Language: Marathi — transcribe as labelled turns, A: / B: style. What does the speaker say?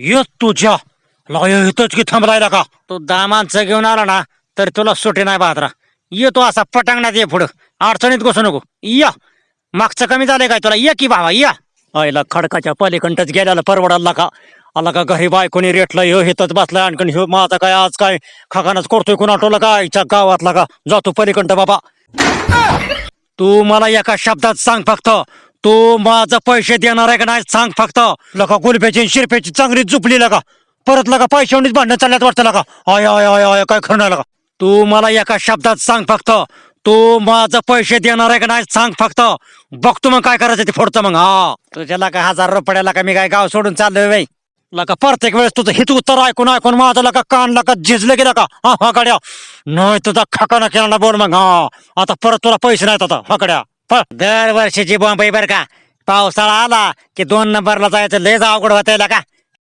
A: ये तुझ्या लय इथंच की थांबलायला का तू दामांचं घेऊन आला ना तर तुला सुटी नाही बाजरा. ये तू असा पटांगणात ये पुढं, अडचणीत घुसू नको. या मागचं कमी झालंय काय तुला? ये की भावा या. आईला खडकाच्या पलीकडच गेल्याला परवडाला का? आला का घरी बायकोनी रेटला ह्यो हिथंच बसलाय आणखी ह्यो माझा काय आज काय खकानच करतोय कुणा टोला काय गावातला का? जातो पलीकडं बाबा. तू मला एका शब्दात सांग फक्त, तू माझं पैसे देणार आहे का नाही सांग फक्त. लका गुलफ्याची शिरफ्याची चांगली झुपली का? परत लका पैशावणीच भांडणं चालल्यात वाटतं का? आय आय आय आय काय खरं नाही लका. तू मला एका शब्दात सांग फक्त, तू माझं पैसे देणार आहे का नाही सांग फक्त. बघतो मग काय करायचं ते फोडतं मग. हा तुझ्याला का 1000 रुपयाला का मी काय गाव सोडून चाललोय बाई? लका प्रत्येक वेळेस तुझं हित उत्तर ऐकून ऐकून माझं लका कान लका झिजलं गेलं का? हा हा गाड्या नाही तुझा खकाना केला ना बोल मग. हा आता परत तुला पैसे नाहीत आता हकड्या. दरवर्षीची बॉम्बई बर का, पावसाळा आला की 2 नंबरला जायचं लय अवघड होतंय का?